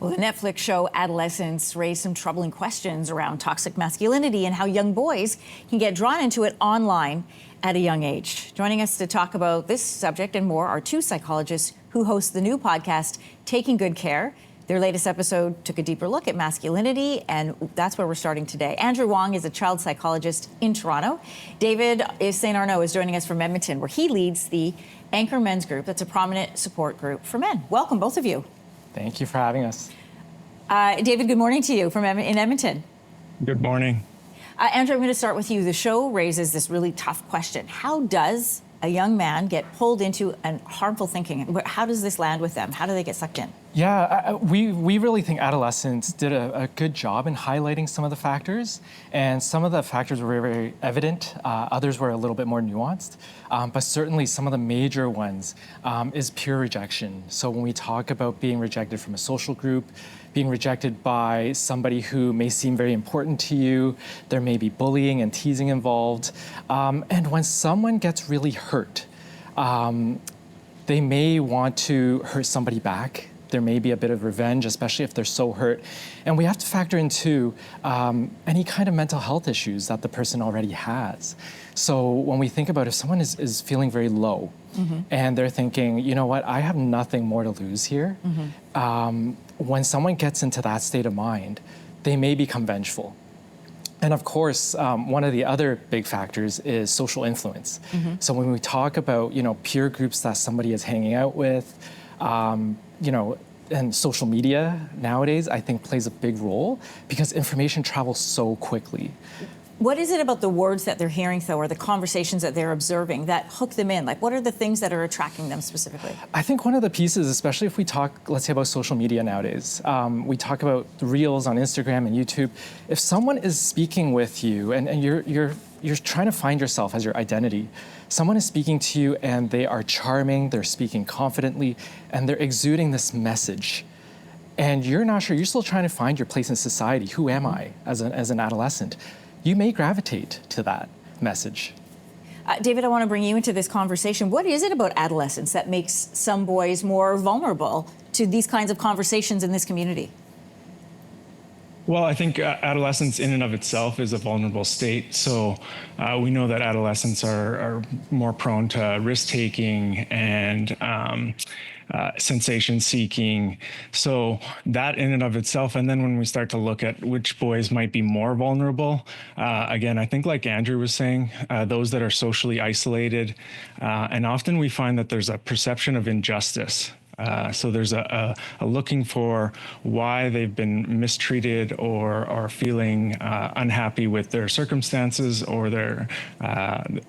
Well, the Netflix show Adolescence raised some troubling questions around toxic masculinity and how young boys can get drawn into it online at a young age. Joining us to talk about this subject and more are two psychologists who host the new podcast, Taking Good Care. Their latest episode took a deeper look at masculinity, and that's where we're starting today. Andrew Wong is a child psychologist in Toronto. David St. Arnault is joining us from Edmonton, where he leads the Anchor Men's Group. That's a prominent support group for men. Welcome, both of you. Thank you for having us. David, good morning to you in Edmonton. Good morning. Andrew, I'm going to start with you. The show raises this really tough question. How does a young man get pulled into harmful thinking? How does this land with them? How do they get sucked in? Yeah, we really think adolescents did a good job in highlighting some of the factors, and some of the factors were very evident. Others were a little bit more nuanced, but certainly some of the major ones is peer rejection. So when we talk about being rejected from a social group, being rejected by somebody who may seem very important to you, there may be bullying and teasing involved, and when someone gets really hurt, they may want to hurt somebody back. There may be a bit of revenge, especially if they're so hurt. And we have to factor into any kind of mental health issues that the person already has. So when we think about if someone is feeling very low and they're thinking, you know what, I have nothing more to lose here. When someone gets into that state of mind, they may become vengeful. And of course, one of the other big factors is social influence. So when we talk about, peer groups that somebody is hanging out with, and social media nowadays, I think plays a big role because information travels so quickly. What is it about the words that they're hearing, though, or the conversations that they're observing that hook them in? Like, what are the things that are attracting them specifically? I think one of the pieces, especially if we talk, let's say, about social media nowadays, we talk about reels on Instagram and YouTube. If someone is speaking with you and you're trying to find yourself as your identity, someone is speaking to you and they are charming, they're speaking confidently, and they're exuding this message. And you're not sure, you're still trying to find your place in society. Who am I as an adolescent? You may gravitate to that message. David, I want to bring you into this conversation. What is it about adolescence that makes some boys more vulnerable to these kinds of conversations in this community? Well, I think adolescence in and of itself is a vulnerable state. So we know that adolescents are more prone to risk-taking and sensation seeking. So that in and of itself, and then when we start to look at which boys might be more vulnerable, again, I think like Andrew was saying, those that are socially isolated, and often we find that there's a perception of injustice. So there's a looking for why they've been mistreated or are feeling unhappy with their circumstances or their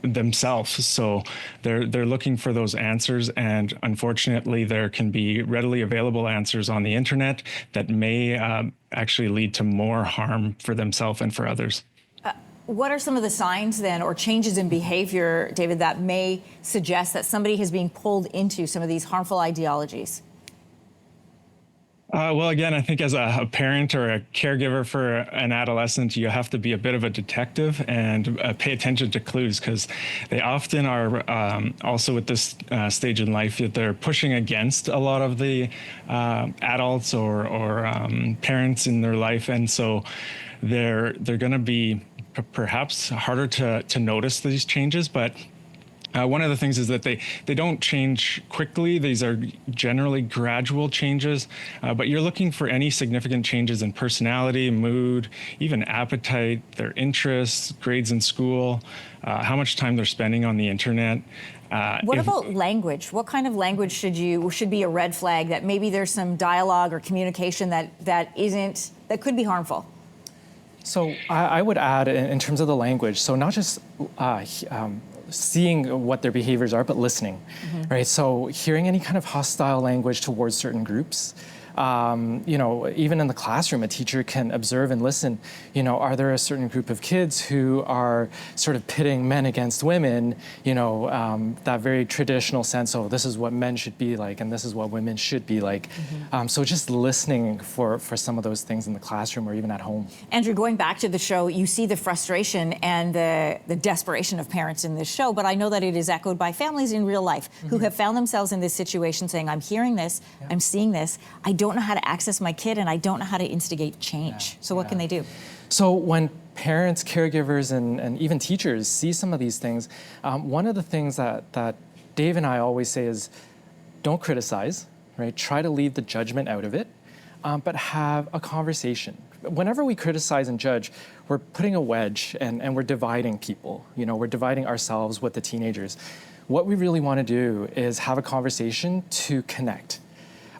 themselves. So they're looking for those answers, and unfortunately, there can be readily available answers on the internet that may actually lead to more harm for themselves and for others. What are some of the signs then or changes in behavior, David, that may suggest that somebody is being pulled into some of these harmful ideologies? Well, again, I think as a parent or a caregiver for an adolescent, you have to be a bit of a detective and pay attention to clues, because they often are also at this stage in life that they're pushing against a lot of the adults or parents in their life. And so they're going to be perhaps harder to notice these changes, but one of the things is that they don't change quickly. These are generally gradual changes, but you're looking for any significant changes in personality, mood, even appetite, their interests, grades in school, how much time they're spending on the internet. What about language? What kind of language should be a red flag that maybe there's some dialogue or communication that could be harmful? So I would add in terms of the language, so not just seeing what their behaviors are, but listening, right? So hearing any kind of hostile language towards certain groups. Even in the classroom, a teacher can observe and listen, are there a certain group of kids who are sort of pitting men against women, that very traditional sense, oh, this is what men should be like, and this is what women should be like. So just listening for some of those things in the classroom or even at home. Andrew, going back to the show, you see the frustration and the desperation of parents in this show, but I know that it is echoed by families in real life who have found themselves in this situation saying, I'm hearing this, I'm seeing this, I don't don't know how to access my kid and I don't know how to instigate change. So what can they do? So when parents, caregivers, and even teachers see some of these things, one of the things that Dave and I always say is, don't criticize, right? Try to leave the judgment out of it, but have a conversation. Whenever we criticize and judge, we're putting a wedge and we're dividing people. You know, we're dividing ourselves with the teenagers. What we really want to do is have a conversation to connect.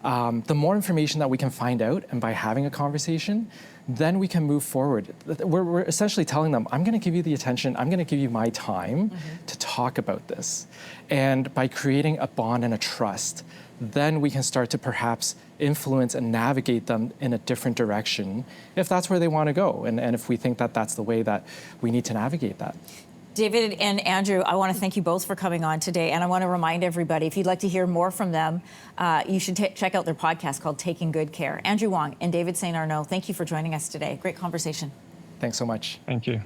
The more information that we can find out, and by having a conversation, then we can move forward. We're essentially telling them, I'm going to give you the attention, I'm going to give you my time to talk about this. And by creating a bond and a trust, then we can start to perhaps influence and navigate them in a different direction if that's where they want to go, and if we think that that's the way that we need to navigate that. David and Andrew, I want to thank you both for coming on today. And I want to remind everybody, if you'd like to hear more from them, you should check out their podcast called Taking Good Care. Andrew Wong and David St. Arnault, thank you for joining us today. Great conversation. Thanks so much. Thank you.